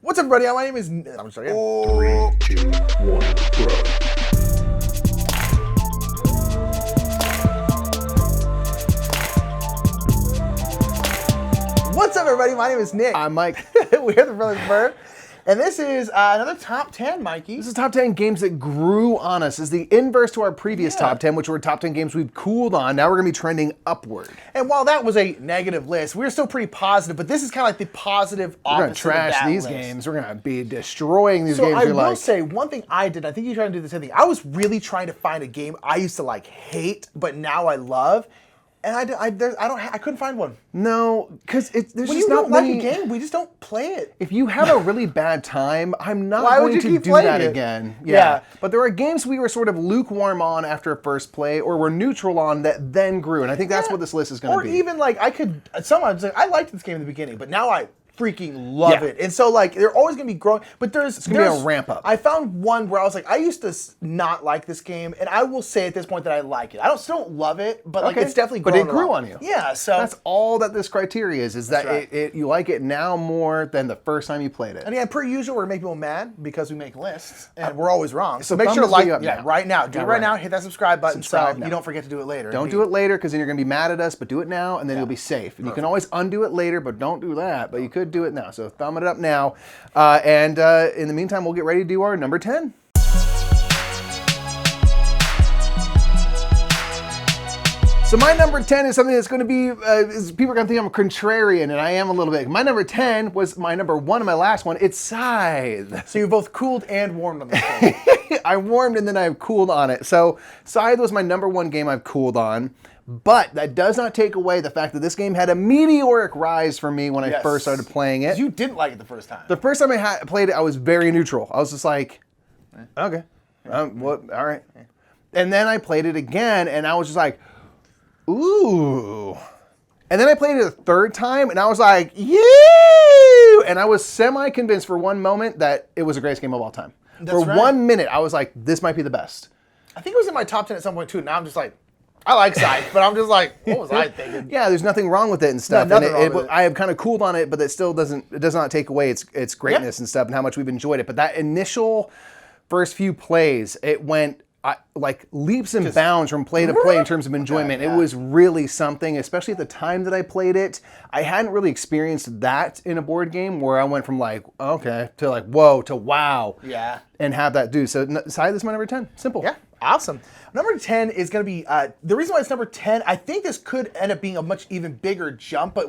What's up, everybody? My name is... I'm sorry. 3, 2, 1, bro. What's up, everybody? My name is Nick. I'm Mike. We're the Brothers Murph. And this is another top 10, Mikey. This is top 10 games that grew on us. This is the inverse to our previous top 10, which were top 10 games we've cooled on. Now we're going to be trending upward. And while that was a negative list, we were still pretty positive, but this is kind of like the positive opposite. We're going to trash these games. We're going to be destroying these games. So I will say, one thing I did, I think you try to do the same thing. I was really trying to find a game I used to like hate, but now I love. And I couldn't find one. No, because there's when just you not don't like many. a game, we just don't play it. If you have a really bad time, I'm not Why would going you to keep do playing that it? again. Yeah. But there are games we were sort of lukewarm on after a first play, or were neutral on that then grew, and I think that's what this list is going to be. Or even like sometimes like, I liked this game in the beginning, but now I freaking love it. And so like they're always going to be growing, but it's going to be a ramp up. I found one where I was like, I used to not like this game, and I will say at this point that I like it. I still don't love it, but like it's definitely grown. But it grew on you. Yeah, so that's all that this criteria is that you like it now more than the first time you played it. And yeah, per usual, we're making people mad because we make lists, and we're always wrong. So So make sure to thumbs like up now. right now. Do it right now. Hit that subscribe button Subscribe so now. you don't forget to do it later. Don't do it later because then you're going to be mad at us, but do it now and then you'll be safe. And you can always undo it later, but don't do that. But you could do it now. So thumb it up now. And in the meantime, we'll get ready to do our number 10. So my number 10 is something that's going to be, people are going to think I'm a contrarian, and I am a little bit. My number 10 was my number 1 and my last one. It's Scythe. So you both cooled and warmed on this game. I warmed and then I cooled on it. So Scythe was my number 1 game I've cooled on. But that does not take away the fact that this game had a meteoric rise for me when I first started playing it. You didn't like it the first time. The first time I played it, I was very neutral. I was just like, okay, all right. And then I played it again, and I was just like, ooh. And then I played it a third time, and I was like, yee! And I was semi-convinced for one moment that it was the greatest game of all time. For 1 minute, I was like, this might be the best. I think it was in my top 10 at some point, too. Now I'm just like, I like Scythe, but I'm just like, what was I thinking? Yeah, there's nothing wrong with it and stuff. No, nothing wrong with it. I have kind of cooled on it, but it still does not take away its greatness and stuff and how much we've enjoyed it. But that initial first few plays, it went like leaps and bounds from play to play in terms of enjoyment. It was really something, especially at the time that I played it. I hadn't really experienced that in a board game where I went from like, okay, to like, whoa, to wow. Yeah. And have that do. So Scythe is my number 10. Simple. Yeah, awesome. Number 10 is going to be, the reason why it's number 10, I think this could end up being a much even bigger jump, but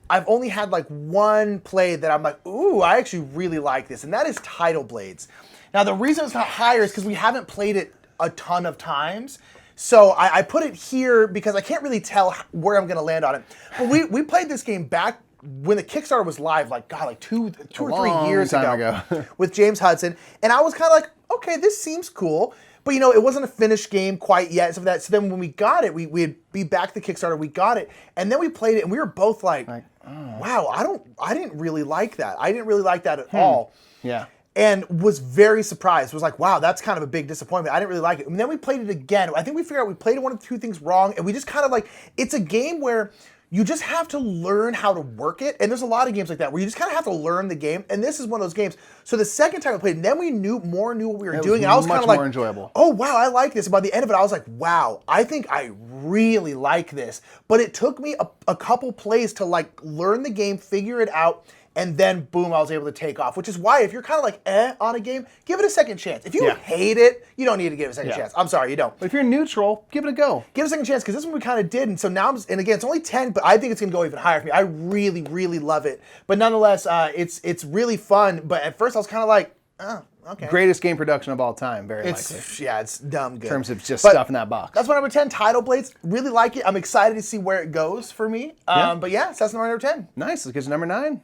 I've only had like one play that I'm like, ooh, I actually really like this, and that is Tidal Blades. Now, the reason it's not higher is because we haven't played it a ton of times. So I put it here because I can't really tell where I'm going to land on it. But we played this game back when the Kickstarter was live, like, God, like two or 3 years ago with James Hudson. And I was kind of like, okay, this seems cool. But, you know, it wasn't a finished game quite yet. So then when we got it, we'd be back to the Kickstarter, we got it. And then we played it, and we were both like wow, I didn't really like that. I didn't really like that at all. Yeah. And was very surprised. Was like, wow, that's kind of a big disappointment. I didn't really like it. And then we played it again. I think we figured out we played one of 2 things wrong, and we just kind of like, it's a game where you just have to learn how to work it. And there's a lot of games like that where you just kind of have to learn the game. And this is one of those games. So the second time we played, then we knew what we were doing. And I was kind of like, more enjoyable. Oh, wow, I like this. And by the end of it, I was like, wow, I think I really like this. But it took me a couple plays to like learn the game, figure it out. And then, boom, I was able to take off. Which is why, if you're kind of like, on a game, give it a second chance. If you hate it, you don't need to give it a second chance. I'm sorry, you don't. But if you're neutral, give it a go. Give it a second chance, because this one we kind of did. And so now, and again, it's only 10, but I think it's going to go even higher for me. I really, really love it. But nonetheless, it's really fun. But at first, I was kind of like, oh, okay. Greatest game production of all time, very likely. Yeah, it's dumb good. In terms of just stuff in that box. That's my number 10, Tidal Blades. Really like it. I'm excited to see where it goes for me. But yeah, so that's my number 10. Nice. Let's get to number 9.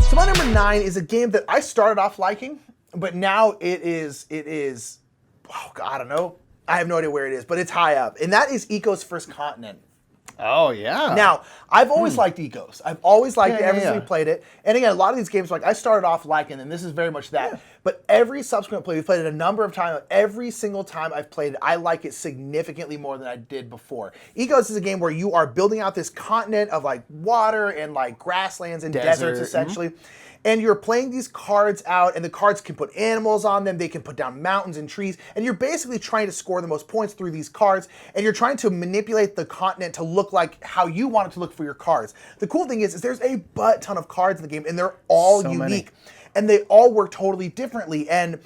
So my number 9 is a game that I started off liking, but now it is, oh God, I don't know. I have no idea where it is, but it's high up. And that is Eco's First Continent. Oh, yeah. Now, I've always liked Egos. I've always liked it ever since we yeah. played it. And again, a lot of these games, like I started off liking them. This is very much that. But every subsequent play, we've played it a number of times. Every single time I've played it, I like it significantly more than I did before. Egos is a game where you are building out this continent of like water and like grasslands and deserts essentially. And you're playing these cards out, and the cards can put animals on them, they can put down mountains and trees, and you're basically trying to score the most points through these cards, and you're trying to manipulate the continent to look like how you want it to look for your cards. The cool thing is there's a butt ton of cards in the game, and they're all So unique. many. And they all work totally differently. And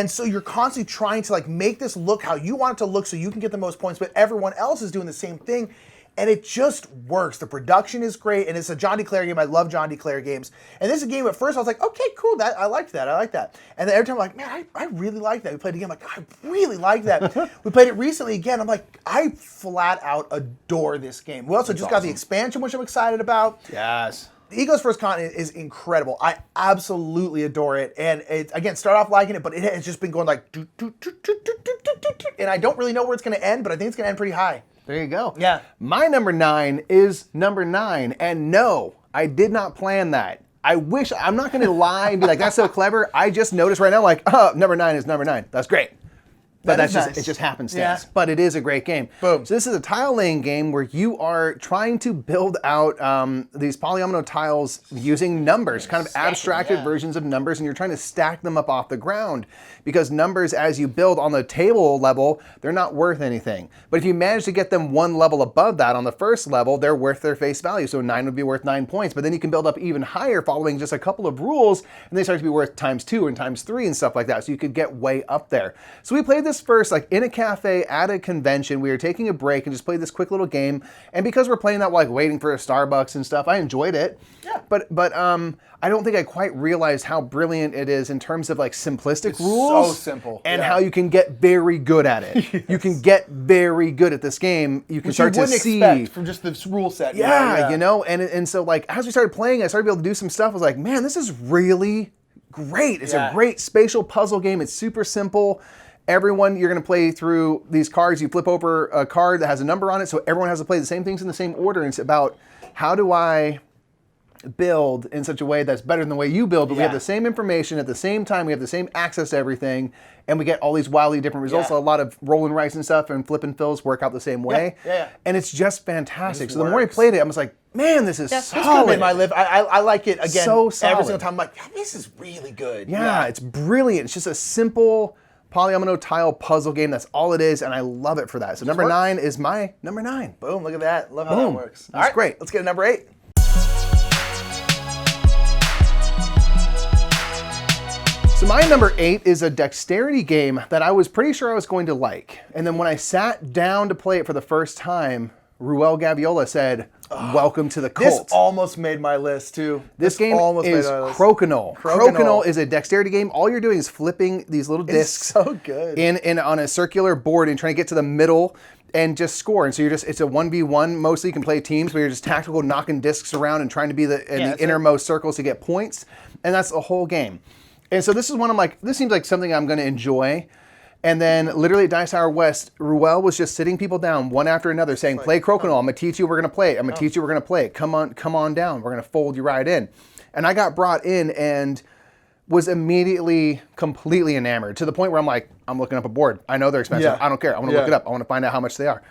so you're constantly trying to like make this look how you want it to look so you can get the most points, but everyone else is doing the same thing. And it just works. The production is great, and it's a John D. Clare game. I love John D. Clare games. And this is a game at first I was like, okay, cool, I liked that, I like that. And then every time I'm like, man, I really like that. We played it again, I'm like, I really like that. We played it recently again, I'm like, I flat out adore this game. We also just got the expansion, which I'm excited about. Yes. Ego's First Continent is incredible. I absolutely adore it. And it, again, start off liking it, but it has just been going like, and I don't really know where it's going to end, but I think it's going to end pretty high. There you go. Yeah. My number 9 is number 9. And no, I did not plan that. I wish, I'm not going to lie and be like, that's so clever. I just noticed right now, like, oh, number 9 is number 9. That's great. But That is that's just, nice. it just happenstance. Yeah. But it is a great game. Boom. So this is a tile laying game where you are trying to build out these polyomino tiles using numbers, kind of abstracted versions of numbers, and you're trying to stack them up off the ground. Because numbers, as you build on the table level, they're not worth anything. But if you manage to get them one level above that on the first level, they're worth their face value. So 9 would be worth 9 points. But then you can build up even higher following just a couple of rules, and they start to be worth ×2 and ×3 and stuff like that. So you could get way up there. So we played this first like in a cafe at a convention. We were taking a break and just played this quick little game. And because we're playing that while like waiting for a Starbucks and stuff, I enjoyed it. Yeah. But I don't think I quite realized how brilliant it is in terms of like simplistic rules. So simple. And how you can get very good at it. Yes. You can get very good at this game. You can Which start you to wouldn't see expect from just this rule set. yeah, you know, and so like as we started playing, I started to be able to do some stuff. I was like, man, this is really great. It's a great spatial puzzle game. It's super simple. Everyone, you're going to play through these cards. You flip over a card that has a number on it, so everyone has to play the same things in the same order. And it's about how do I build in such a way that's better than the way you build, but we have the same information at the same time, we have the same access to everything, and we get all these wildly different results. So a lot of roll and rice and stuff and flip and fills work out the same way. And it's just fantastic. So the more I played it, I was like, man, this is solid. I like it again. So solid. Every single time I'm like, this is really good. Yeah, it's brilliant. It's just a simple polyomino tile puzzle game. That's all it is, and I love it for that. So number 9 is my number 9. Boom, look at that. Love how that works. That's great. Let's get to number 8. So my number 8 is a dexterity game that I was pretty sure I was going to like. And then when I sat down to play it for the first time, Ruel Gaviola said, welcome to the cult. This almost made my list too. This game is Crokinole. Crokinole is a dexterity game. All you're doing is flipping these little discs so good. in on a circular board and trying to get to the middle and just score. And so it's a 1v1 mostly. You can play teams where you're just tactical, knocking discs around and trying to be in the innermost circles to get points. And that's the whole game. And so this is one I'm like, this seems like something I'm going to enjoy. And then literally at Dice Tower West, Ruel was just sitting people down one after another saying, play Crokinole. I'm going to teach you, we're going to play it. I'm going to teach you, we're going to play it. Come on down. We're going to fold you right in. And I got brought in and was immediately completely enamored to the point where I'm like, I'm looking up a board. I know they're expensive. I don't care. I want to look it up. I want to find out how much they are.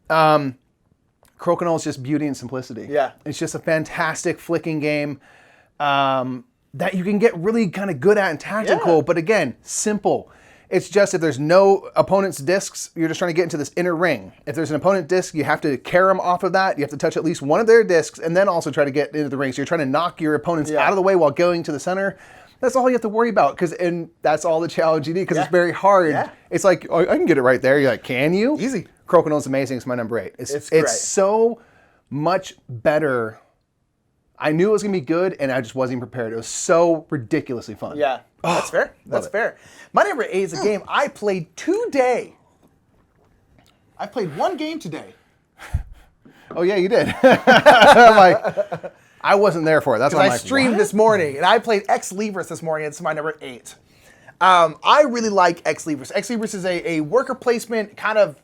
Crokinole is just beauty and simplicity. Yeah. It's just a fantastic flicking game. That you can get really kind of good at and tactical, but again, simple. It's just if there's no opponent's discs, you're just trying to get into this inner ring. If there's an opponent disc, you have to carry them off of that. You have to touch at least one of their discs and then also try to get into the ring. So you're trying to knock your opponents out of the way while going to the center. That's all you have to worry about, and that's all the challenge you need because it's very hard. It's like, oh, I can get it right there. You're like, can you? Easy. Crokinole's amazing. It's my number 8. It's great. It's so much better. I knew it was going to be good, and I just wasn't even prepared. It was so ridiculously fun. Yeah, that's fair. That's fair. My number 8 is a game I played today. I played one game today. Oh, yeah, you did. I'm like, I wasn't there for it. That's why I streamed this morning, and I played Ex Libris this morning. It's my number 8. I really like Ex Libris. Ex Libris is a worker placement kind of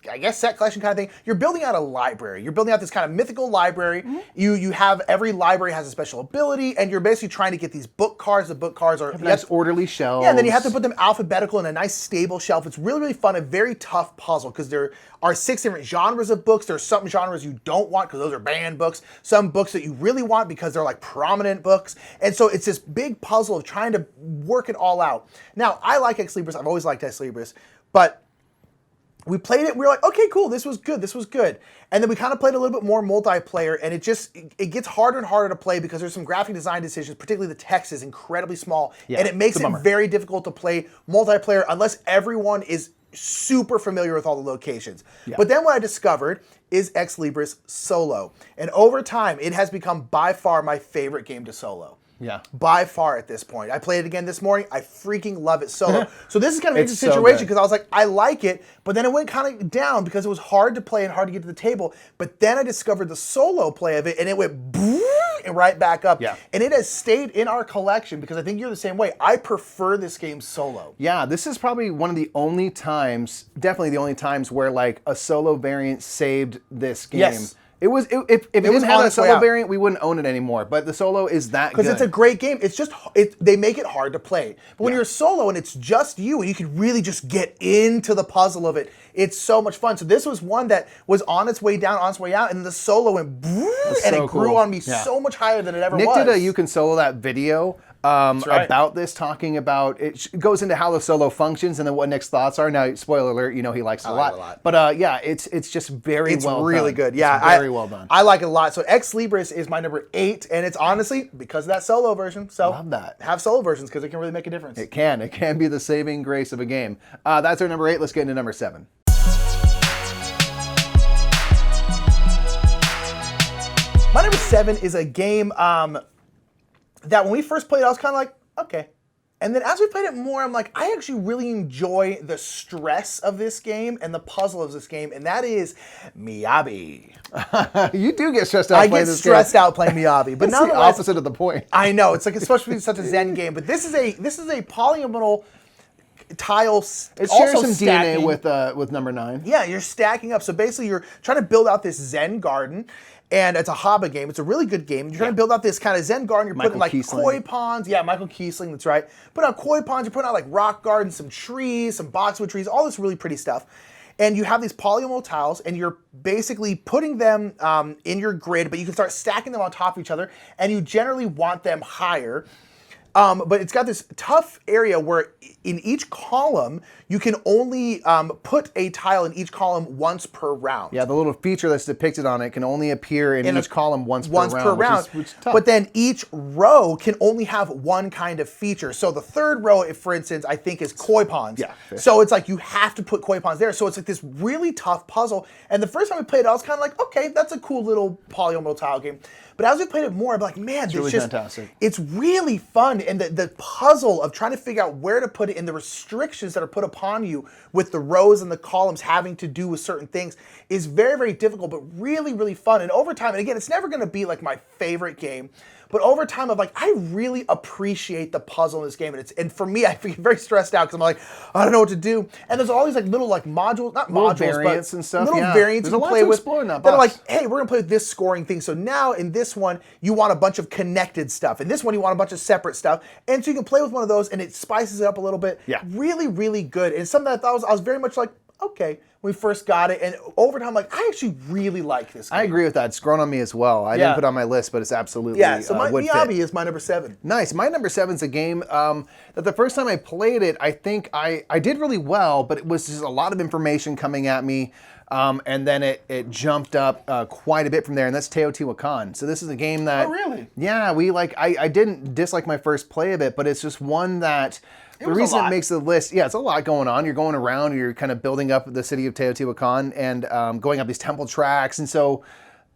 I guess set collection kind of thing. You're building out a library. You're building out this kind of mythical library. You have every library has a special ability, and you're basically trying to get these book cards. The book cards are Nice orderly shelves. yeah, and then you have to put them alphabetical in a nice stable shelf. It's really, really fun, a very tough puzzle because there are 6 different genres of books. There are some genres you don't want because those are banned books. Some books that you really want because they're like prominent books. And so it's this big puzzle of trying to work it all out. Now, I like Ex Libris. I've always liked Ex Libris, but we played it, we were like, okay, cool, this was good. And then we kind of played a little bit more multiplayer, and it gets harder and harder to play because there's some graphic design decisions, particularly the text is incredibly small, and it makes it very difficult to play multiplayer unless everyone is super familiar with all the locations. But then what I discovered is Ex Libris Solo. And over time, it has become by far my favorite game to solo. Yeah. By far at this point. I played it again this morning. I freaking love it solo. So this is kind of an It's interesting so situation good. because I was like, I like it, but then it went kind of down because it was hard to play and hard to get to the table. But then I discovered the solo play of it and it went boom and right back up. Yeah. And it has stayed in our collection because I think you're the same way. I prefer this game solo. Yeah, this is probably one of the only times, definitely the only times where like a solo variant saved this game. Yes. If it didn't was have on a its way solo out. variant, we wouldn't own it anymore. But the solo is that good. Because it's a great game. It's just, they make it hard to play. But when you're solo and it's just you and you can really just get into the puzzle of it, it's so much fun. So this was one that was on its way down, on its way out, and the solo went boom, and so it grew cool. on me Yeah. so much higher than it ever Nick was. did a You Can Solo That video right. about this, talking about, it goes into how the solo functions and then what Nick's thoughts are. Now, spoiler alert, you know he likes it a like lot. it a lot. But yeah, it's just very It's well done. really good. Yeah, It's very well done. I like it a lot. So Ex Libris is my number 8, and it's honestly because of that solo version. So Love that. have solo versions because it can really make a difference. It can be the saving grace of a game. That's our number 8. Let's get into number 7. My number 7 is a game that when we first played, I was kind of like, okay. And then as we played it more, I'm like, I actually really enjoy the stress of this game and the puzzle of this game, and that is Miyabi. You do get stressed out I playing get this stressed game. out playing Miyabi, but It's the nonetheless, opposite of the point. I know it's like it's supposed to be such a zen game, but this is a polygonal tile. It also shares some stacking. DNA with number 9. Yeah, you're stacking up. So basically, you're trying to build out this Zen garden, and it's a Haba game. It's a really good game. You're trying to build out this kind of Zen garden. You're putting like Kiesling. koi ponds. Yeah, Michael Kiesling, that's right. Putting out koi ponds. You're putting out like rock gardens, some trees, some boxwood trees, all this really pretty stuff. And you have these polygonal tiles, and you're basically putting them in your grid, but you can start stacking them on top of each other, and you generally want them higher. But it's got this tough area where in each column, you can only put a tile in each column once per round. Yeah, the little feature that's depicted on it can only appear in each column once per round. Which is tough. But then each row can only have one kind of feature. So the third row, if for instance, I think is koi ponds. Yeah, fish. So it's like you have to put koi ponds there. So it's like this really tough puzzle. And the first time we played it, I was kind of like, okay, that's a cool little polygonal tile game. But as we played it more, I'm like, man, it's really just fantastic. It's really fun, and the puzzle of trying to figure out where to put it and the restrictions that are put upon you with the rows and the columns having to do with certain things is very, very difficult, but really, really fun. And over time, and again, it's never going to be like my favorite game, but over time, I'm like, I really appreciate the puzzle in this game, and for me, I feel very stressed out because I'm like, I don't know what to do. And there's all these like little like modules, not Little modules, variants but and stuff, little yeah. variants There's you a can lot play to with explore in that that are like, box. hey, we're gonna play with this scoring thing. So now in this one, you want a bunch of connected stuff. In this one, you want a bunch of separate stuff. And so you can play with one of those and it spices it up a little bit. Yeah. Really, really good. And something that I was very much like, okay, when we first got it. And over time, like, I actually really like this game. I agree with that. It's grown on me as well. I didn't put it on my list, but it's absolutely Yeah, so my would Miyabi fit. is my number 7. Nice. My number 7 is a game that the first time I played it, I think I did really well, but it was just a lot of information coming at me. And then it jumped up quite a bit from there, and that's Teotihuacan. So this is a game that... Oh, really? Yeah, I didn't dislike my first play of it, but it's just one that... The was a reason it lot. makes the list, yeah, it's a lot going on. You're going around, you're kind of building up the city of Teotihuacan and going up these temple tracks. And so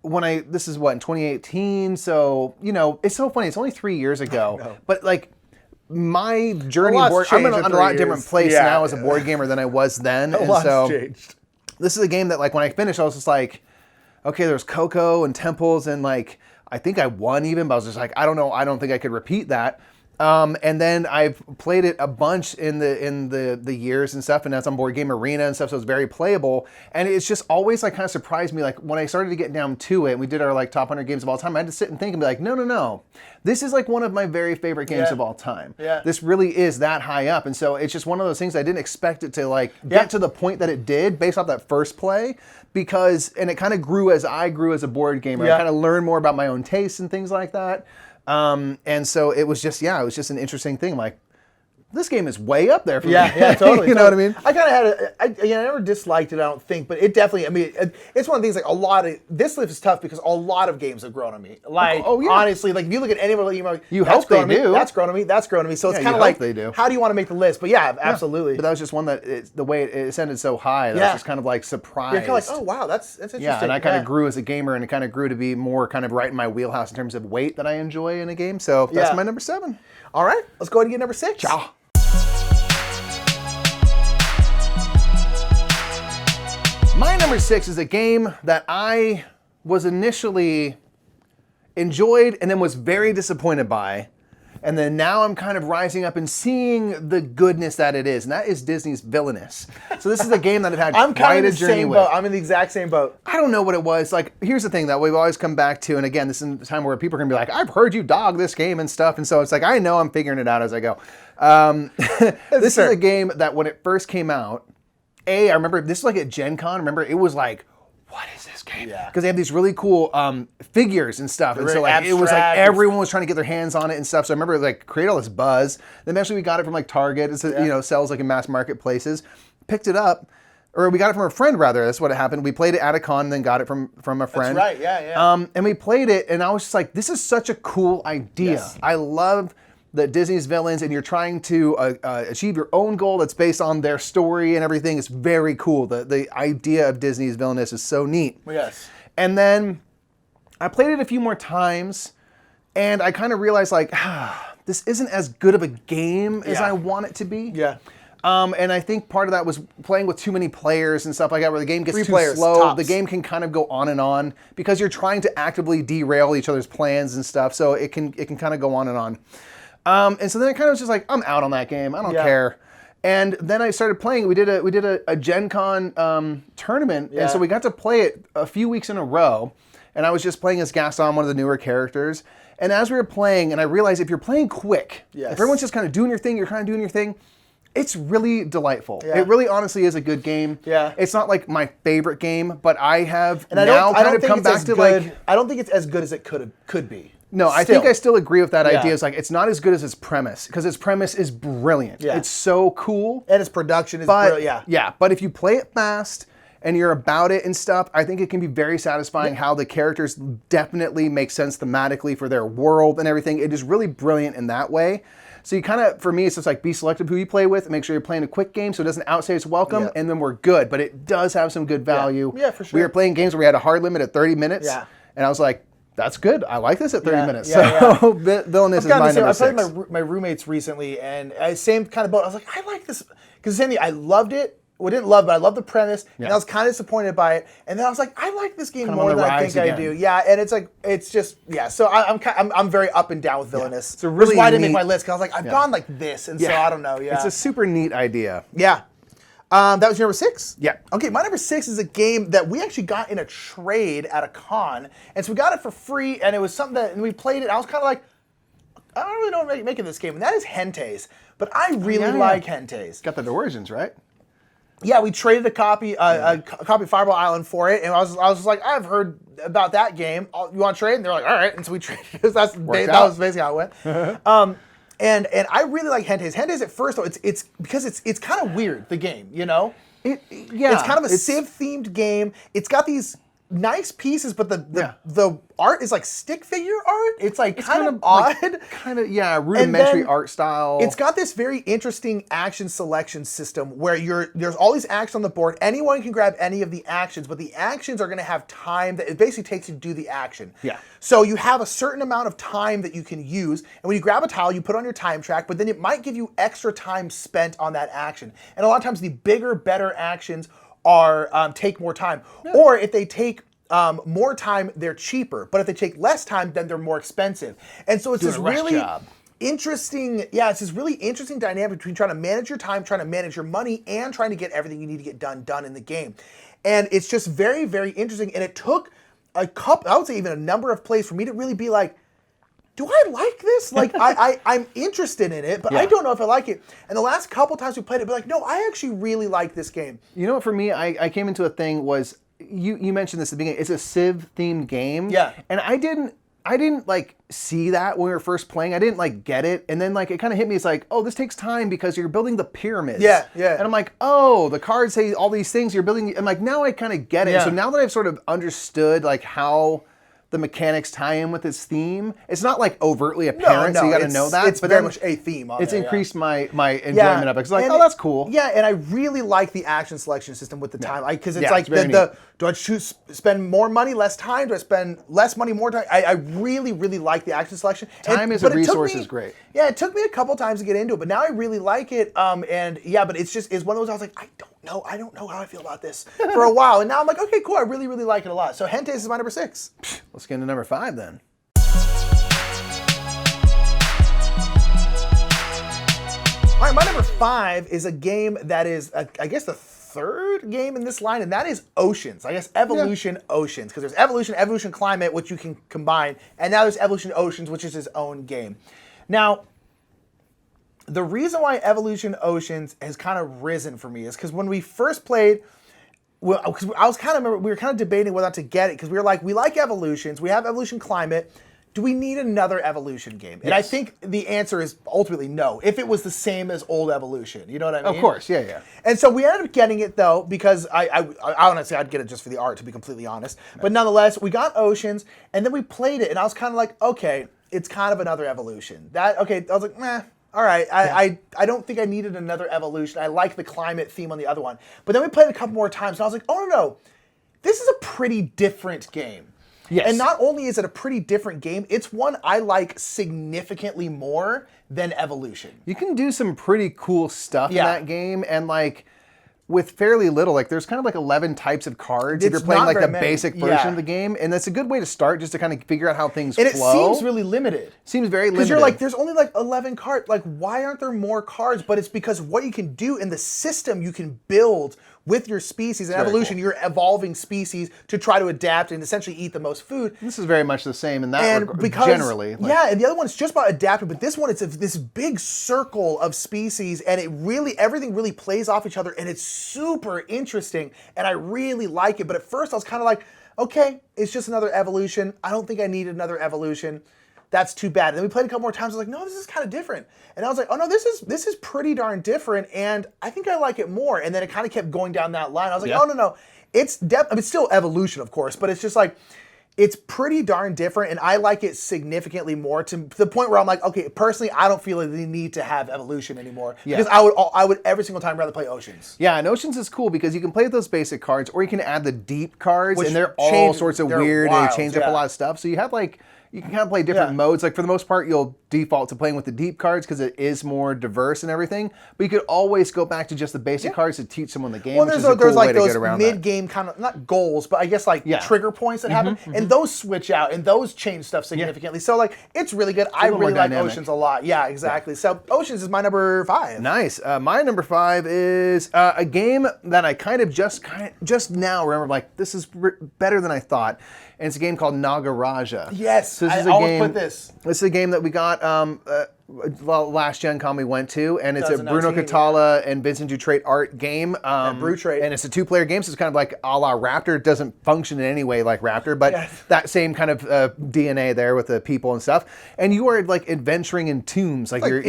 this is what, in 2018? So, you know, it's so funny. It's only 3 years ago. But like, my journey, I'm in a lot different place now as a board gamer than I was then. A lot's changed. This is a game that, like, when I finished, I was just like, okay, there's Coco and temples, and like, I think I won even, but I was just like, I don't know, I don't think I could repeat that. And then I've played it a bunch in the years and stuff, and that's on Board Game Arena and stuff, so it's very playable. And it's just always like kind of surprised me, like when I started to get down to it, and we did our like top 100 games of all time, I had to sit and think and be like, no. This is like one of my very favorite games of all time. Yeah. This really is that high up. And so it's just one of those things I didn't expect it to like get to the point that it did based off that first play, and it kind of grew as I grew as a board gamer. I kind of learned more about my own tastes and things like that. And so it was just an interesting thing. I'm like, this game is way up there for me. Yeah, totally. You know what I mean? I kind of had I never disliked it, I don't think, but it definitely, I mean, it's one of the things, like this list is tough because a lot of games have grown on me. Like, honestly, like if you look at any of them, you hope they do. That's grown on me, that's grown on me. So it's kind of like, they do. How do you want to make the list? But yeah, absolutely. But that was just one that, the way it ascended so high, that I was just kind of like surprised. You're kind of like, oh wow, that's interesting. Yeah, and I kind of grew as a gamer, and it kind of grew to be more kind of right in my wheelhouse in terms of weight that I enjoy in a game. So that's my number 7. All right, let's go ahead and get number 6. Ciao. My number 6 is a game that I was initially enjoyed and then was very disappointed by. And then now I'm kind of rising up and seeing the goodness that it is. And that is Disney's Villainous. So this is a game that I've had I'm quite kind a of the journey same with. boat. I'm in the exact same boat. I don't know what it was. Like, here's the thing that we've always come back to. And again, this is a time where people are going to be like, I've heard you dog this game and stuff. And so it's like, I know I'm figuring it out as I go. This is a game that when it first came out, I remember this was like at Gen Con. Remember, it was like, what is this game? Yeah. Because they have these really cool figures and stuff. And so like it was like everyone was trying to get their hands on it and stuff. So I remember like create all this buzz. Then eventually we got it from like Target. It's sells like in mass market places. Picked it up. Or we got it from a friend, rather. That's what happened. We played it at a con, and then got it from a friend. That's right, yeah. And we played it, and I was just like, this is such a cool idea. Yes. I love the Disney's villains, and you're trying to achieve your own goal that's based on their story and everything. It's very cool. The idea of Disney's Villainous is so neat. Yes. And then I played it a few more times, and I kind of realized, like, this isn't as good of a game as I want it to be. Yeah. And I think part of that was playing with too many players and stuff like that, where the game gets 3 too players, slow. tops. The game can kind of go on and on because you're trying to actively derail each other's plans and stuff. So it can kind of go on and on. And so then I kind of was just like, I'm out on that game. I don't care. And then I started playing. We did a Gen Con tournament, and so we got to play it a few weeks in a row. And I was just playing as Gaston, one of the newer characters. And as we were playing, and I realized if you're playing quick, if everyone's just kind of doing your thing, you're kind of doing your thing, it's really delightful. Yeah. It really honestly is a good game. Yeah. It's not like my favorite game, but I have And I don't think it's as good as it could be. No, I think I still agree with that idea. It's like, it's not as good as its premise, because its premise is brilliant. Yeah. It's so cool. And its production is brilliant. Yeah, but if you play it fast and you're about it and stuff, I think it can be very satisfying how the characters definitely make sense thematically for their world and everything. It is really brilliant in that way. So you kind of, for me, it's just like be selective who you play with, make sure you're playing a quick game so it doesn't outstay its welcome, and then we're good. But it does have some good value. Yeah, for sure. We were playing games where we had a hard limit at 30 minutes, and I was like, that's good. I like this at 30 minutes. So Villainous is my number 6. I played my roommates recently, and same kind of boat. I was like, I like this. Because same thing, I loved it. Well, I didn't love it, but I loved the premise, and I was kind of disappointed by it. And then I was like, I like this game more than I think I do. Yeah, and it's like, it's just, So I'm very up and down with Villainous. It's a really why I didn't make my list, because I was like, I've gone like this, and so I don't know. Yeah, it's a super neat idea. Yeah. That was your number 6? Yeah. Okay, my number 6 is a game that we actually got in a trade at a con. And so we got it for free, and it was something that, and we played it, and I was kind of like, I don't really know what making this game. And that is Gentes. But I really like Gentes. Got the Origins, right? Yeah, we traded a copy of Fireball Island for it, and I was just like, I've heard about that game. You want to trade? And they're like, all right. And so we traded. That was basically how it went. And I really like Gentes. Gentes at first, though, it's because it's kind of weird, the game, you know? It's kind of a Civ-themed game. It's got these nice pieces, but the art is like stick figure art. It's like kind of odd. Rudimentary art style. It's got this very interesting action selection system where there's all these actions on the board. Anyone can grab any of the actions, but the actions are going to have time that it basically takes you to do the action. Yeah. So you have a certain amount of time that you can use, and when you grab a tile, you put on your time track, but then it might give you extra time spent on that action. And a lot of times the bigger, better actions take more time. Yeah. Or if they take more time, they're cheaper. But if they take less time, then they're more expensive. And so it's this really interesting, it's this really interesting dynamic between trying to manage your time, trying to manage your money, and trying to get everything you need to get done in the game. And it's just very, very interesting. And it took I would say even a number of plays for me to really be like, do I like this? Like, I'm interested in it, but I don't know if I like it. And the last couple times we played it, I'd be like, no, I actually really like this game. You know what, for me, I came into a thing was, you mentioned this at the beginning, it's a Civ-themed game. Yeah. And I didn't like see that when we were first playing. I didn't like get it. And then like it kind of hit me. It's like, oh, this takes time because you're building the pyramids. Yeah. And I'm like, oh, the cards say all these things you're building. I'm like, now I kind of get it. Yeah. So now that I've sort of understood like how the mechanics tie in with its theme, it's not like overtly apparent, so you got to know that. It's very much a theme on it's there, increased my enjoyment of it. It's like, and oh, that's cool. Yeah, and I really like the action selection system with the time, because it's like it's do I spend more money, less time? Do I spend less money, more time? I really, really like the action selection. Time is a resource is great. Yeah, it took me a couple times to get into it, but now I really like it. But it's one of those I was like, I don't know how I feel about this for a while, and now I'm like, okay, cool, I really, really like it a lot. So Gentes is my number 6. Let's get into number 5 then. All right, my number 5 is a game that is, I guess, the third game in this line, and that is Oceans. I guess Evolution Oceans, because there's Evolution Climate, which you can combine, and now there's Evolution Oceans, which is its own game. Now, the reason why Evolution Oceans has kind of risen for me is because when we first played, we were kind of debating whether or not to get it, because we were like, we like Evolutions, we have Evolution Climate. Do we need another Evolution game? And I think the answer is ultimately no, if it was the same as old Evolution. You know what I mean? Of course, yeah. And so we ended up getting it, though, because I honestly, I'd get it just for the art, to be completely honest. But nonetheless, we got Oceans, and then we played it, and I was kind of like, okay, it's kind of another Evolution. I was like, meh. All right, I don't think I needed another Evolution. I like the climate theme on the other one. But then we played it a couple more times, and I was like, oh, no. This is a pretty different game. Yes. And not only is it a pretty different game, it's one I like significantly more than Evolution. You can do some pretty cool stuff in that game, and like with fairly little, like there's kind of like 11 types of cards if you're playing like the basic version of the game, and that's a good way to start just to kind of figure out how things flow. And it seems really limited. Seems very limited. Because you're like, there's only like 11 cards. Like, why aren't there more cards? But it's because what you can do in the system you can build with your species. In Evolution, you're evolving species to try to adapt and essentially eat the most food. This is very much the same in that regard, generally. And the other one's just about adapting, but this one, it's this big circle of species, and everything really plays off each other, and it's super interesting, and I really like it. But at first, I was kind of like, okay, it's just another Evolution. I don't think I need another Evolution. That's too bad. And then we played a couple more times. I was like, no, this is kind of different. And I was like, oh no, this is pretty darn different, and I think I like it more. And then it kind of kept going down that line. I was like, oh no, it's still Evolution, of course, but it's just like, it's pretty darn different, and I like it significantly more to the point where I'm like, okay, personally, I don't feel like they need to have Evolution anymore, because I would every single time rather play Oceans. Yeah, and Oceans is cool because you can play with those basic cards, or you can add the deep cards, and they're all sorts of weird, and they change up a lot of stuff. So you have like, you can kind of play different modes. Like for the most part, you'll default to playing with the deep cards because it is more diverse and everything. But you could always go back to just the basic cards to teach someone the game. Well, which is a cool like way to those get around mid-game kind of, not goals, but I guess like trigger points that happen, and those switch out and those change stuff significantly. So like, it's really good. I really like Oceans a lot. Yeah, exactly. So Oceans is my number 5. Nice. My number 5 is a game that I kind of just now remember. Like, this is better than I thought. And it's a game called NagaRaja. Yes, so I almost put this. This is a game that we got last Gen Con we went to, and it's a Bruno Catala and Vincent Dutrait art game. Brutrait. And it's a 2-player game, so it's kind of like a la Raptor. It doesn't function in any way like Raptor, but that same kind of DNA there with the people and stuff. And you are like adventuring in tombs, like you're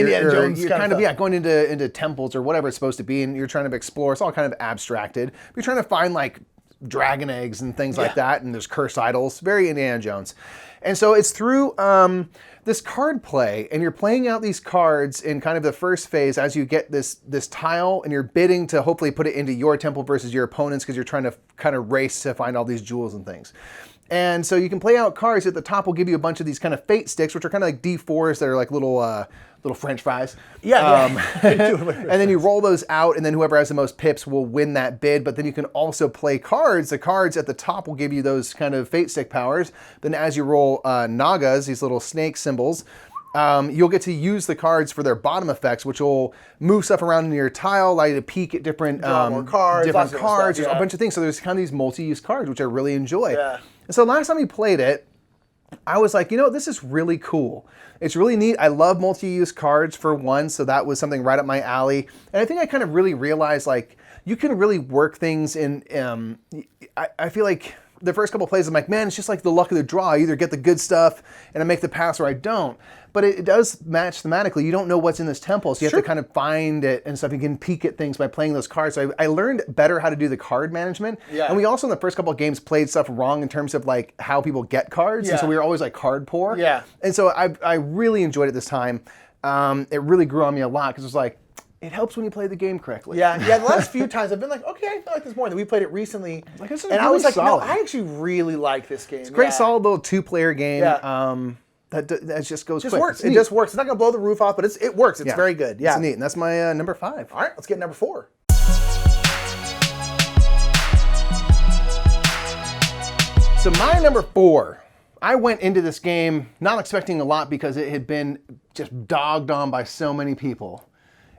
kind of going into temples or whatever it's supposed to be, and you're trying to explore. It's all kind of abstracted. But you're trying to find like dragon eggs and things like that, and there's cursed idols, very Indiana Jones. And so it's through this card play, and you're playing out these cards in kind of the first phase as you get this tile, and you're bidding to hopefully put it into your temple versus your opponents, because you're trying to kind of race to find all these jewels and things. And so you can play out cards. At the top will give you a bunch of these kind of fate sticks, which are kind of like D4s that are like little French fries. And then you roll those out, and then whoever has the most pips will win that bid. But then you can also play cards. The cards at the top will give you those kind of fate stick powers. Then as you roll nagas, these little snake symbols, you'll get to use the cards for their bottom effects, which will move stuff around in your tile, allow you to peek at different more cards, different lots of cards. stuff, There's a bunch of things. So there's kind of these multi-use cards, which I really enjoy. Yeah. And so last time we played it, I was like, this is really cool. It's really neat. I love multi-use cards for one, so that was something right up my alley. And I think I kind of really realized, like, you can really work things in, I feel like the first couple plays, I'm like, man, it's just like the luck of the draw. I either get the good stuff and I make the pass or I don't. But it does match thematically. You don't know what's in this temple, so you have to kind of find it and stuff. You can peek at things by playing those cards. So I learned better how to do the card management. Yeah. And we also in the first couple of games played stuff wrong in terms of like how people get cards. Yeah. And so we were always like card poor. Yeah. And so I really enjoyed it this time. It really grew on me a lot because it was like, it helps when you play the game correctly. Yeah. The last few times I've been like, okay, I feel like this more. And then we played it recently, Like, this is and I really was like, solid. no, I actually really like this game. It's Great, solid little 2-player game. Yeah. That just goes Just quick. works. It's It neat. just works. It's not gonna blow the roof off, but it works. It's very good. Yeah. It's neat. And that's my number 5. All right, let's get number 4. So my number 4, I went into this game not expecting a lot because it had been just dogged on by so many people.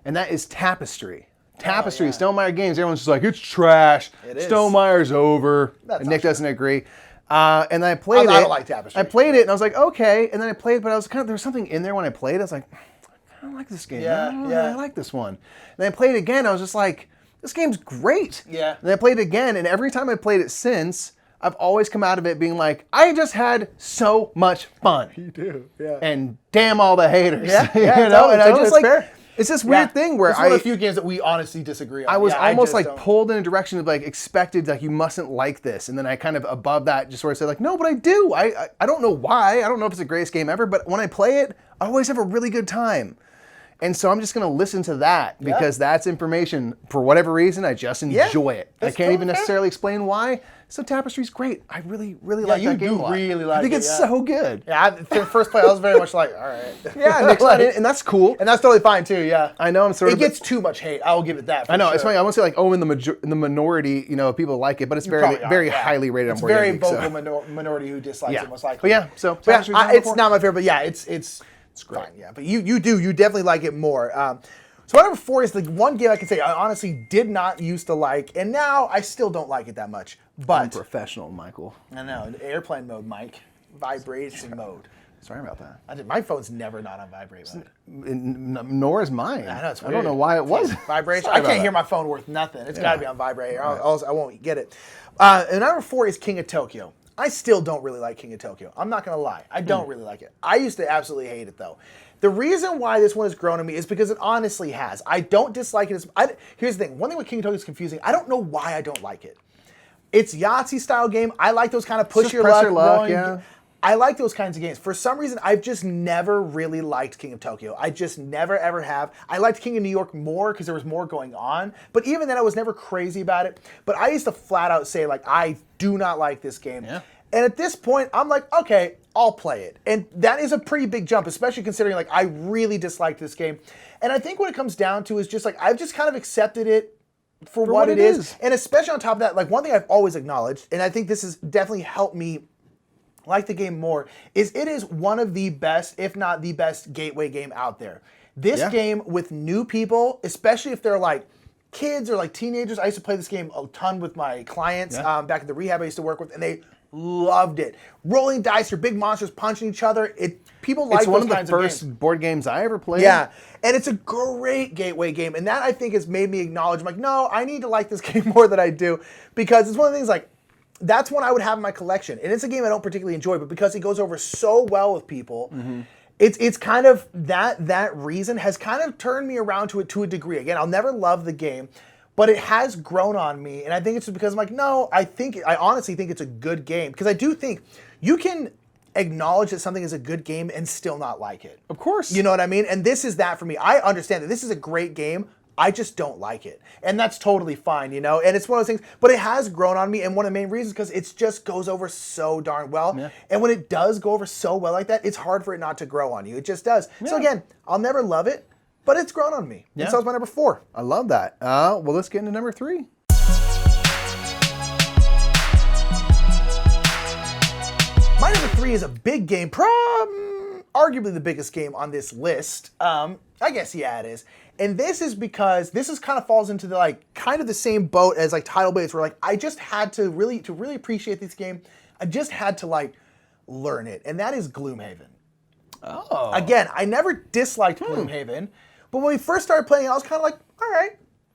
And that is Tapestry. Tapestry, Stonemaier Games, everyone's just like, it's trash. It is. Stonemeier's over. That's And not Nick true. doesn't agree. And I played it. I don't like Tapestry. I played it and I was like, okay. And then I played, but I was kind of, there was something in there when I played. I was like, I don't like this game. Yeah, I don't yeah. really like this one. And then I played it again. I was just like, this game's great. Yeah. And I played it again. And every time I played it since, I've always come out of it being like, I just had so much fun. You do. Yeah. And damn all the haters. Yeah, you yeah, know? totally, And I totally, just it's like, fair. it's this weird thing where it's one of the few games that we honestly disagree on. I was Yeah, almost just like don't- pulled in a direction of like expected, like you mustn't like this. And then I kind of above that just sort of said like, no, but I do. I don't know why. I don't know if it's the greatest game ever, but when I play it, I always have a really good time. And so I'm just going to listen to that because that's information. For whatever reason, I just enjoy it. I That's can't even totally fair. necessarily explain why. So Tapestry's great. I really, really like you that game do a lot. really like I think it, it's yeah. so good. Yeah, for the first play, I was very much like, all right. Yeah, Nick's not in it, and that's cool. And that's totally fine too. Yeah. I know I'm sort It of. gets too much hate. I will give it that. I know for it's sure. funny. I won't say like, oh, in the minority, people like it, but it's very, Probably are, very yeah. highly rated It's on Board very Game Geek, so. vocal minority who dislikes Yeah. it most likely. But yeah, so But yeah, Tapestry's number it's 4. not my favorite, but yeah, it's great. Yeah, but you definitely like it more. So my number 4 is the one game I can say I honestly did not used to like, and now I still don't like it that much. But Unprofessional, Michael. I know airplane mode, Mike, vibration mode. Sorry about that. My phone's never not on vibrate mode. Nor is mine. I know it's I weird. don't know why it was. Vibration. Sorry I about can't hear that. my phone worth nothing. It's got to be on vibrate. Or else I won't get it. And number 4 is King of Tokyo. I still don't really like King of Tokyo. I'm not gonna lie. I don't really like it. I used to absolutely hate it though. The reason why this one has grown on me is because it honestly has. I don't dislike it here's the thing. One thing with King of Tokyo is confusing. I don't know why I don't like it. It's Yahtzee style game. I like those kind of push just your press luck. your luck, rolling- yeah. I like those kinds of games. For some reason, I've just never really liked King of Tokyo. I just never ever have. I liked King of New York more because there was more going on. But even then, I was never crazy about it. But I used to flat out say, like, I do not like this game. Yeah. And at this point, I'm like, okay, I'll play it. And that is a pretty big jump, especially considering, like, I really disliked this game. And I think what it comes down to is just, like, I've just kind of accepted it for what it is. And especially on top of that, like, one thing I've always acknowledged, and I think this has definitely helped me like the game more, is it is one of the best, if not the best, gateway game out there. This game with new people, especially if they're like kids or like teenagers. I used to play this game a ton with my clients back at the rehab I used to work with, and they loved it. Rolling dice, your big monsters punching each other. People like It's one those of the kinds of games. first board games I ever played. Yeah, and it's a great gateway game, and that I think has made me acknowledge, I'm like, no, I need to like this game more than I do, because it's one of the things like, that's one I would have in my collection, and it's a game I don't particularly enjoy, but because it goes over so well with people, it's kind of that reason has kind of turned me around to it to a degree. Again, I'll never love the game, but it has grown on me, and I think it's just because I'm like, no, I honestly think it's a good game, because I do think you can acknowledge that something is a good game and still not like it. Of course. You know what I mean? And this is that for me. I understand that this is a great game. I just don't like it. And that's totally fine, And it's one of those things, but it has grown on me, and one of the main reasons because it just goes over so darn well. Yeah. And when it does go over so well like that, it's hard for it not to grow on you. It just does. So again, I'll never love it, but it's grown on me. Yeah. And so it's my number 4. I love that. Well, let's get into number 3. My number 3 is a big game. arguably the biggest game on this list. I guess, yeah, it is. And this is because this kind of falls into the like kind of the same boat as like Tidal Blades, where like I just had to really appreciate this game. I just had to like learn it, and that is Gloomhaven. Oh. Again, I never disliked Gloomhaven, but when we first started playing, I was kind of like, all right,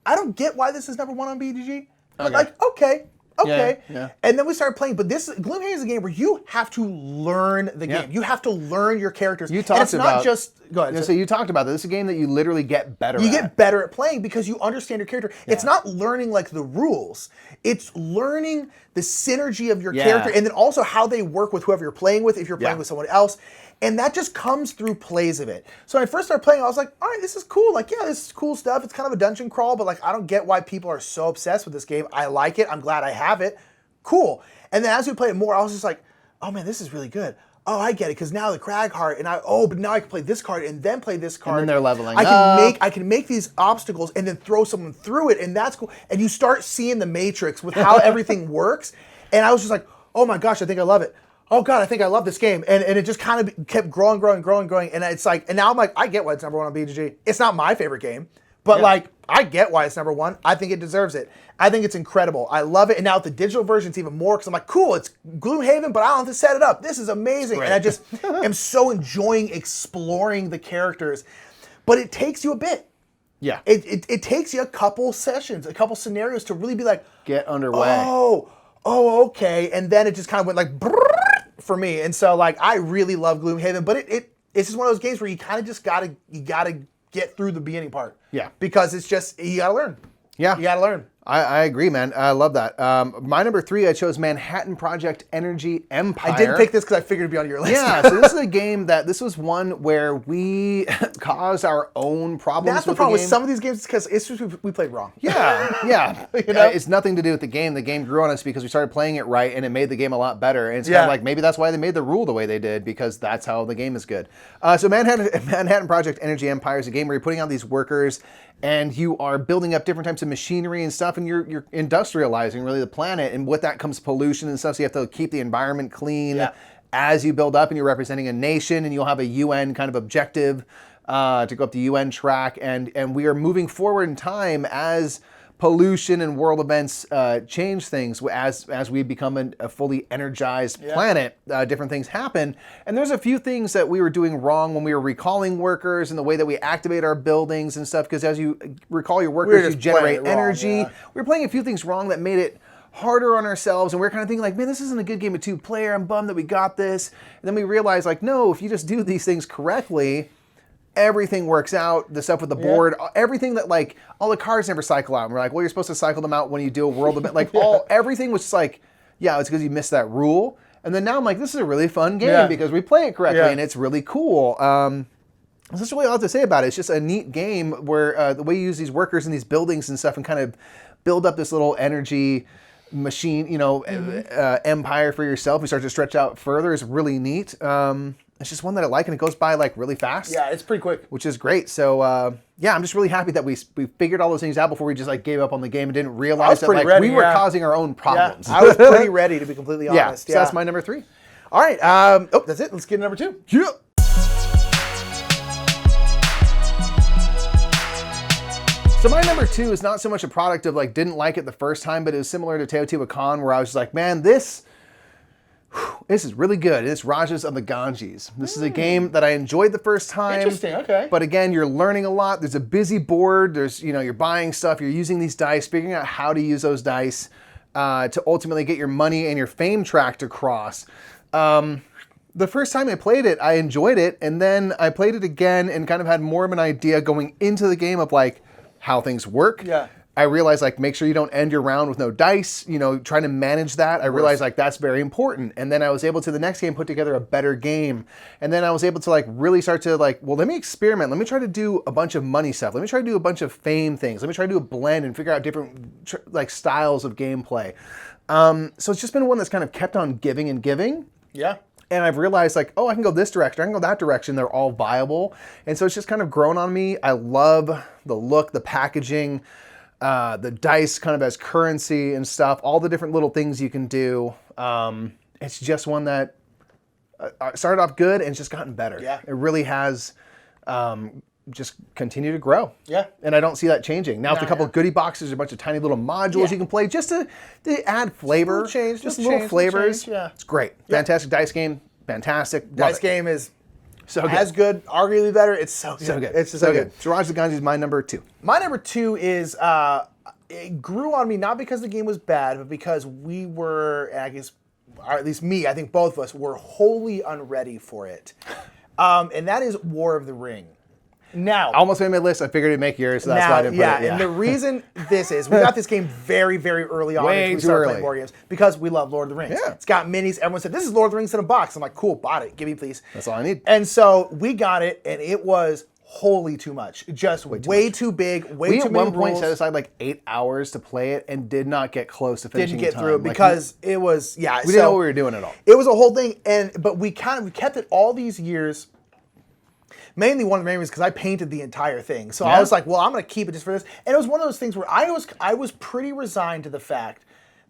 I don't get why this is number 1 on BGG, but like, okay. Yeah. And then we started playing, but Gloomhaven is a game where you have to learn the game. You have to learn your characters. You talked and it's not just go ahead. So you talked about this. This is a game that you literally get better at. You get better at playing because you understand your character. Yeah. It's not learning like the rules. It's learning the synergy of your character and then also how they work with whoever you're playing with, if you're playing with someone else. And that just comes through plays of it. So when I first started playing, I was like, all right, this is cool. Like, yeah, this is cool stuff. It's kind of a dungeon crawl, but like, I don't get why people are so obsessed with this game. I like it. I'm glad I have it. Cool. And then as we play it more, I was just like, oh man, this is really good. Oh, I get it, because now the Crag Heart, but now I can play this card and then play this card. And then they're leveling I can make these obstacles and then throw someone through it, and that's cool. And you start seeing the matrix with how everything works. And I was just like, oh my gosh, I think I love it. Oh God, I think I love this game. And it just kind of kept growing. And it's like, and now I'm like, I get why it's number 1 on BGG. It's not my favorite game, but like, I get why it's number 1. I think it deserves it. I think it's incredible. I love it. And now with the digital version, it's even more, because I'm like, cool, it's Gloomhaven, but I don't have to set it up. This is amazing. And I just am so enjoying exploring the characters. But it takes you a bit. Yeah. It takes you a couple sessions, a couple scenarios to really be like, get underway. Oh, okay. And then it just kind of went like, for me. And so like, I really love Gloomhaven, but it's just one of those games where you kind of just gotta get through the beginning part. Yeah. Because it's just, you gotta learn. Yeah. You gotta learn. I agree, man. I love that. My number 3, I chose Manhattan Project Energy Empire. I didn't pick this because I figured it'd be on your list. Yeah, so this is a game this was one where we caused our own problems. That's the problem with some of these games, because it's just we played wrong. Yeah. You know? It's nothing to do with the game. The game grew on us because we started playing it right, and it made the game a lot better. And it's kind of like, maybe that's why they made the rule the way they did, because that's how the game is good. So Manhattan Project Energy Empire is a game where you're putting out these workers, and you are building up different types of machinery and stuff, and you're industrializing really the planet, and with that comes pollution and stuff, so you have to keep the environment clean as you build up, and you're representing a nation, and you'll have a UN kind of objective to go up the UN track, and we are moving forward in time as pollution and world events change things. As we become a fully energized planet, different things happen. And there's a few things that we were doing wrong when we were recalling workers and the way that we activate our buildings and stuff, because as you recall your workers, you generate energy. We were playing a few things wrong that made it harder on ourselves, and we're kind of thinking like, man, this isn't a good game of 2-player. I'm bummed that we got this. And then we realized like, no, if you just do these things correctly, everything works out. The stuff with the board, everything that like, all the cards never cycle out. And we're like, well, you're supposed to cycle them out when you do a world event. Like everything was just like, it's because you missed that rule. And then now I'm like, this is a really fun game because we play it correctly and it's really cool. There's just really all I have to say about it. It's just a neat game where the way you use these workers in these buildings and stuff and kind of build up this little energy machine, empire for yourself. You start to stretch out further. Is really neat. It's just one that I like, and it goes by like really fast. Yeah, it's pretty quick. Which is great. So I'm just really happy that we figured all those things out before we just like gave up on the game and didn't realize that like we were causing our own problems. Yeah, I was pretty ready, to be completely honest. So that's my number 3. All right. That's it. Let's get to number 2. Yeah. So my number 2 is not so much a product of like didn't like it the first time, but it was similar to Teotihuacan, where I was just like, man, this is really good. It's Rajas of the Ganges. This is a game that I enjoyed the first time. Interesting, okay. But again, you're learning a lot. There's a busy board. There's, you're buying stuff. You're using these dice, figuring out how to use those dice to ultimately get your money and your fame tracked across. The first time I played it, I enjoyed it. And then I played it again and kind of had more of an idea going into the game of like how things work. Yeah. I realized like make sure you don't end your round with no dice, trying to manage that. I realized like that's very important. And then I was able to the next game put together a better game. And then I was able to like really start to like, well, let me experiment. Let me try to do a bunch of money stuff. Let me try to do a bunch of fame things. Let me try to do a blend and figure out different like styles of gameplay. So it's just been one that's kind of kept on giving and giving. Yeah. And I've realized like, oh, I can go this direction, I can go that direction. They're all viable. And so it's just kind of grown on me. I love the look, the packaging, the dice kind of as currency and stuff, all the different little things you can do. It's just one that started off good and it's just gotten better. Yeah. It really has just continued to grow. Yeah. And I don't see that changing. Now with a couple of goodie boxes, a bunch of tiny little modules you can play just to add flavor. Just little flavors. Yeah. It's great. Fantastic dice game. Fantastic. Dice game is so good. as good, arguably better. It's so good. So good. It's so good. So Raj the Ganz is my number 2. My number 2 is it grew on me not because the game was bad, but because we were, I guess, or at least me, I think both of us were wholly unready for it. And that is War of the Ring. Now, I almost made my list. I figured it'd make yours, so that's why I didn't put it. And the reason this is, we got this game very, very early on. Way we too started early. playing board games because we love Lord of the Rings. Yeah. It's got minis. Everyone said, this is Lord of the Rings in a box. I'm like, cool, bought it. Give me, please. That's all I need. And so we got it, and it was wholly too much. Just way too big, way We too at many one point rules. set aside like 8 hours to play it and did not get close to finishing Didn't get in time. through it Like, because it was, we didn't know what we were doing at all. It was a whole thing, but we kept it all these years. Mainly one of the main reasons because I painted the entire thing. So I was like, well, I'm going to keep it just for this. And it was one of those things where I was pretty resigned to the fact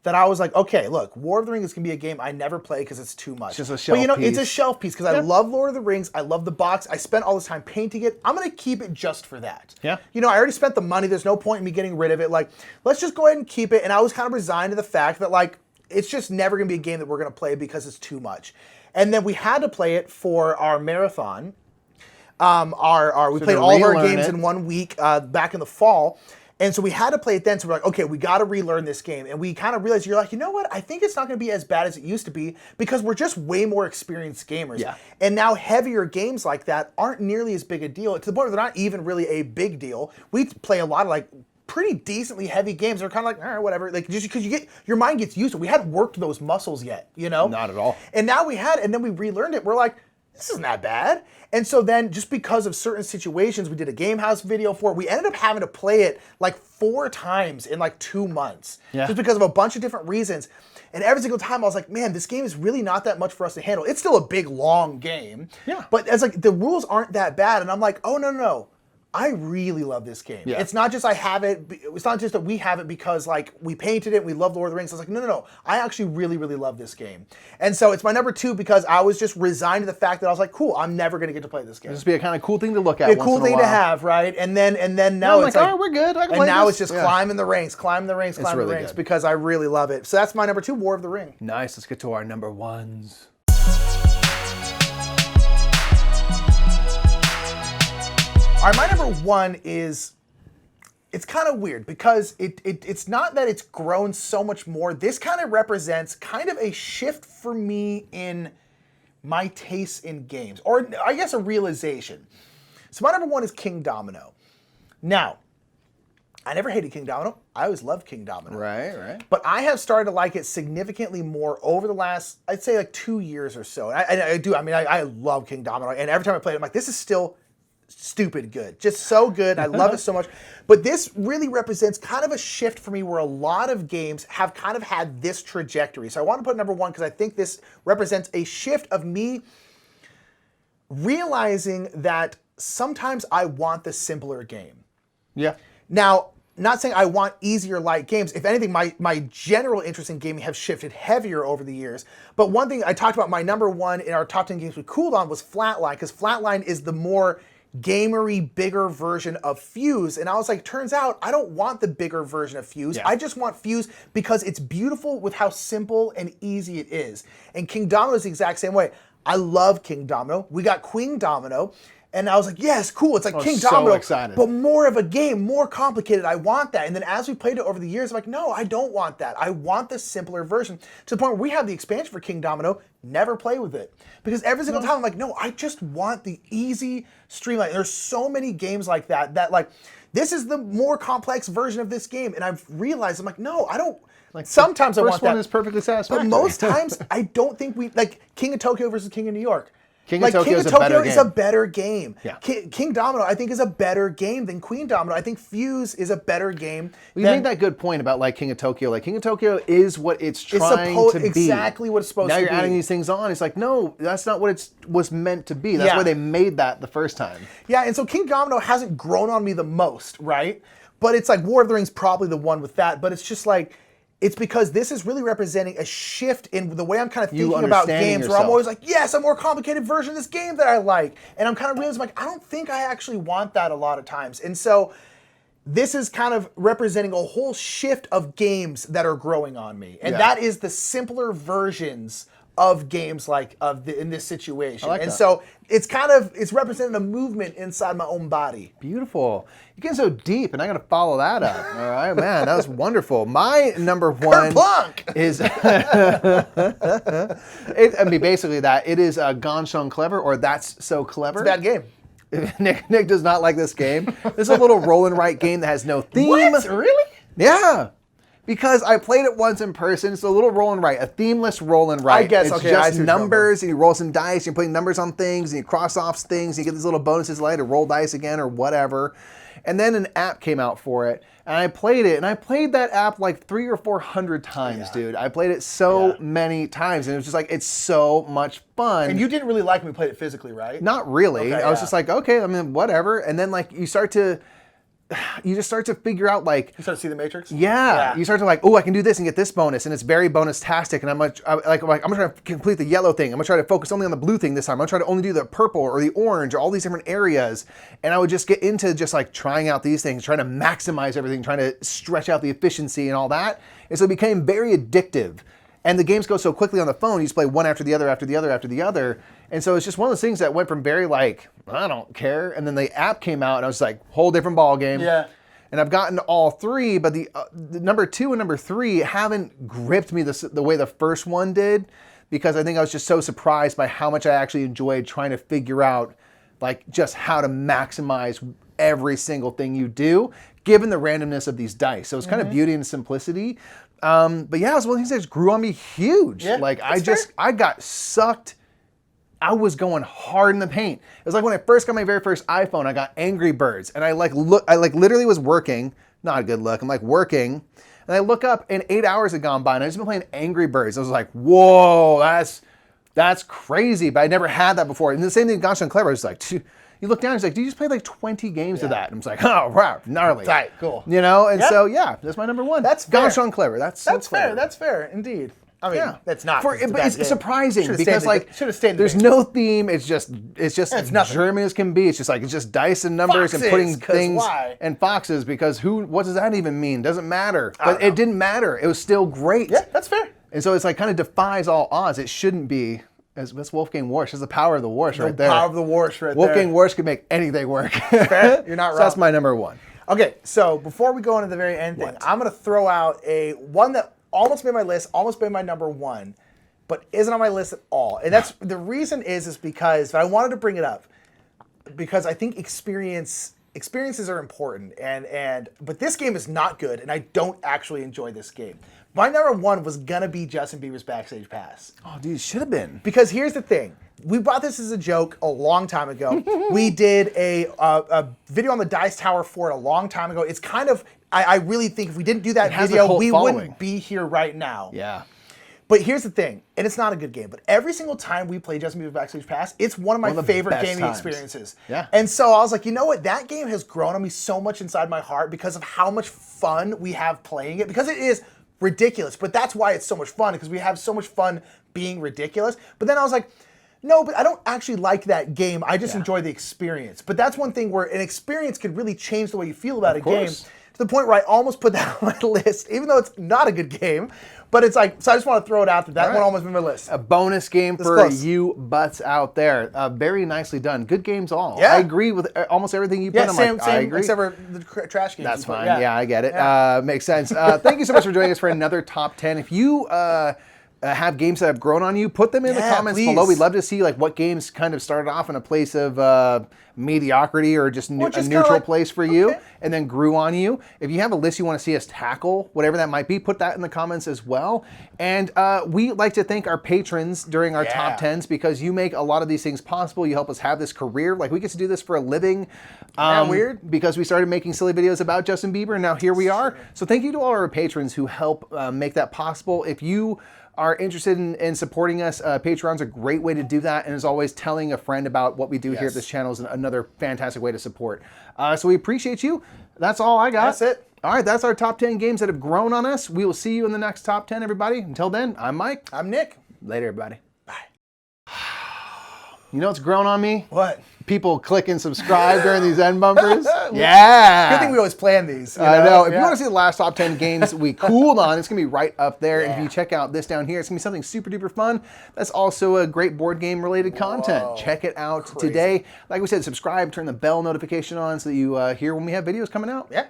that I was like, okay, look, War of the Rings is going to be a game I never play because it's too much. It's just a shelf But it's a piece. shelf piece because I love Lord of the Rings. I love the box. I spent all this time painting it. I'm going to keep it just for that. Yeah. I already spent the money. There's no point in me getting rid of it. Like, let's just go ahead and keep it. And I was kind of resigned to the fact that, like, it's just never going to be a game that we're going to play because it's too much. And then we had to play it for our marathon. We played all of our games in 1 week back in the fall. And so we had to play it then. So we're like, okay, we got to relearn this game. And we kind of realized, you're like, you know what? I think it's not going to be as bad as it used to be because we're just way more experienced gamers. Yeah. And now heavier games like that aren't nearly as big a deal to the point where they're not even really a big deal. We play a lot of like pretty decently heavy games. They're kind of like, all right, whatever. Like just because your mind gets used to it. We hadn't worked those muscles yet, Not at all. And now we had, and then we relearned it. We're like, this isn't that bad. And so then just because of certain situations, we did a Game House video for it. We ended up having to play it like 4 times in like 2 months. Yeah. Just because of a bunch of different reasons. And every single time I was like, man, this game is really not that much for us to handle. It's still a big, long game. Yeah. But it's like the rules aren't that bad. And I'm like, oh, no. I really love this game. Yeah. It's not just I have it. It's not just that we have it because like we painted it and we love Lord of the Rings. I was like, no. I actually really, really love this game. And so it's my number 2 because I was just resigned to the fact that I was like, cool, I'm never going to get to play this game. Just be a kind of cool thing to look at. Be a once cool in thing while. to have, right? And then now I'm it's like, like, oh, we're good. I can and play now this. it's just climbing the ranks really good. because I really love it. So that's my number 2, War of the Ring. Nice. Let's get to our number 1s. All right, my number 1 is, it's kind of weird because it's not that it's grown so much more. This kind of represents kind of a shift for me in my tastes in games, or I guess a realization. So my number 1 is Kingdomino. Now, I never hated Kingdomino. I always loved Kingdomino. Right. But I have started to like it significantly more over the last, I'd say like 2 years or so. And I love Kingdomino. And every time I play it, I'm like, this is still stupid good. Just so good. I love it so much. But this really represents kind of a shift for me where a lot of games have kind of had this trajectory. So I want to put number 1 because I think this represents a shift of me realizing that sometimes I want the simpler game. Yeah. Now, not saying I want easier light games. If anything, my general interest in gaming has shifted heavier over the years. But one thing I talked about, my number 1 in our top 10 games we cooled on was Flatline, because Flatline is the more gamery, bigger version of Fuse. And I was like, turns out I don't want the bigger version of Fuse. Yeah. I just want Fuse because it's beautiful with how simple and easy it is. And Kingdomino is the exact same way. I love Kingdomino. We got Queendomino. And I was like, yes, cool. It's like Kingdomino, so excited. but more of a game, more complicated. I want that. And then as we played it over the years, I'm like, no, I don't want that. I want the simpler version. To the point where we have the expansion for Kingdomino, never play with it. Because every single time I'm like, no, I just want the easy streamline. There's so many games like that like, this is the more complex version of this game. And I've realized, I'm like, no, I don't. Like sometimes I want that. First one is perfectly satisfactory. But most times, I don't think like King of Tokyo versus King of New York. King of Tokyo is a better game. Yeah. Kingdomino, I think, is a better game than Queendomino. I think Fuse is a better game. You made that good point about like King of Tokyo. Like King of Tokyo is what it's trying to be. Exactly what it's supposed to be. Now you're adding these things on. It's like, no, that's not what it was meant to be. That's why they made that the first time. Yeah, and so Kingdomino hasn't grown on me the most, right? But it's like War of the Rings probably the one with that. But it's just like, it's because this is really representing a shift in the way I'm kind of You thinking about understanding games, where I'm yourself. always like, yes, a more complicated version of this game that I like. And I'm kind of realizing, like, I don't think I actually want that a lot of times. And so this is kind of representing a whole shift of games that are growing on me. And that is the simpler versions of games in this situation. like and that. so it's representing a movement inside my own body. Beautiful. You're getting so deep, and I got to follow that up. All right, man, that was wonderful. My number one Kerplunk! is, basically that. It is Ganz, Schön, Clever, or That's So Clever. Bad game. Nick does not like this game. This is a little roll and write game that has no theme. What? Really? Yeah. Because I played it once in person. It's a little roll and write, a themeless roll and write. I guess, it's okay, I just see what you're numbers, and you roll some dice, you're putting numbers on things, and you cross off things, and you get these little bonuses like to roll dice again or whatever. And then an app came out for it, and I played it, and I played that app like 300 or 400 times, dude. I played it so many times, and it was just like, it's so much fun. And you didn't really like when we played it physically, right? Not really. Okay, I was just like, okay, I mean, whatever. And then like you just start to figure out like, You start to see the Matrix? yeah, you start to like, oh, I can do this and get this bonus, and it's very bonus-tastic, and I'm gonna try to complete the yellow thing. I'm gonna try to focus only on the blue thing this time. I'm gonna try to only do the purple or the orange or all these different areas, and I would just get into just like trying out these things, trying to maximize everything, trying to stretch out the efficiency and all that, and so it became very addictive. And the games go so quickly on the phone, you just play one after the other, after the other, after the other. And so it's just one of those things that went from very like, I don't care. And then the app came out and I was like, whole different ball game. Yeah. And I've gotten all three, but the number 2 and number 3 haven't gripped me the way the first one did, because I think I was just so surprised by how much I actually enjoyed trying to figure out like just how to maximize every single thing you do, given the randomness of these dice. So it's kind of beauty and simplicity. But yeah, it was one of the things that just grew on me huge. Yeah, like that's fair. I got sucked. I was going hard in the paint. It was like when I first got my very first iPhone, I got Angry Birds, and I literally was working, not a good look, I'm like working, and I look up and 8 hours had gone by, and I just been playing Angry Birds. I was like, whoa, that's crazy, but I never had that before. And the same thing, Ganz, Schön, Clever, I was like, you look down, it's like, dude, you just played like 20 games of that. And I'm just like, oh, wow, gnarly. Tight, cool. You know, and Yep. so yeah, that's my number 1. That's fair. Ganz, Schön, Clever. That's That's so clever. fair. That's fair, indeed. I mean, that's not. But it's surprising because like should have stayed. There's no theme. It's just nothing. German as can be. It's just dice and numbers and putting Foxes, 'cause things why? and foxes, because what does that even mean? Doesn't matter. But it didn't matter. It was still great. Yeah, that's fair. And so it's like kind of defies all odds. It shouldn't be. That's Wolfgang Warsch. That's the power of the Warsch right there. Power of the Warsch right Wolfgang there. Warsch could make anything work. Fair. You're not wrong. So that's my number 1. Okay, so before we go into the very end thing, I'm gonna throw out one that almost made my list, almost made my number 1, but isn't on my list at all. And that's the reason is because I wanted to bring it up because I think experiences are important, but this game is not good, and I don't actually enjoy this game. My number 1 was gonna be Justin Bieber's Backstage Pass. Oh, dude, it should have been. Because here's the thing. We brought this as a joke a long time ago. We did a video on the Dice Tower for it a long time ago. It's kind of, I really think if we didn't do that has a video, cult we following. wouldn't be here right now. Yeah. But here's the thing, and it's not a good game, but every single time we play Justin Bieber's Backstage Pass, it's one of my the favorite best gaming times. experiences. Yeah. And so I was like, you know what? That game has grown on me so much inside my heart because of how much fun we have playing it. Because it is ridiculous, but that's why it's so much fun, because we have so much fun being ridiculous. But then I was like, no, but I don't actually like that game. I just enjoy the experience. But that's one thing where an experience could really change the way you feel about a game. To the point where I almost put that on my list, even though it's not a good game. But it's like, so I just want to throw it out there. That one almost made my list. A bonus game for close. you butts out there. Very nicely done. Good games all. Yeah. I agree with almost everything you put. Yeah, I'm same, I agree. except for the trash games. That's you put. fine. Yeah, I get it. Yeah. Makes sense. Thank you so much for joining us for another top 10. If you have games that have grown on you, put them in the comments below. We'd love to see like what games kind of started off in a place of mediocrity or just a neutral place for you, and then grew on you. If you have a list you want to see us tackle, whatever that might be, put that in the comments as well. And we like to thank our patrons during our top 10s, because you make a lot of these things possible. You help us have this career. Like, we get to do this for a living. Weird? Because we started making silly videos about Justin Bieber, and now here we are. So thank you to all our patrons who help make that possible. If you are interested in supporting us, Patreon's a great way to do that. And as always, telling a friend about what we do here at this channel is another fantastic way to support. So we appreciate you. That's all I got. That's it. All right, that's our top 10 games that have grown on us. We will see you in the next top 10, everybody. Until then, I'm Mike. I'm Nick. Later, everybody. Bye. You know what's grown on me? What? People click and subscribe during these end bumpers. Yeah. Good thing we always plan these. I know. If you Yeah. want to see the last top 10 games we cooled on, it's going to be right up there. And if Yeah. you check out this down here, it's going to be something super duper fun. That's also a great board game related content. Whoa. Check it out Crazy. today. Like we said, subscribe, turn the bell notification on so that you hear when we have videos coming out. Yeah.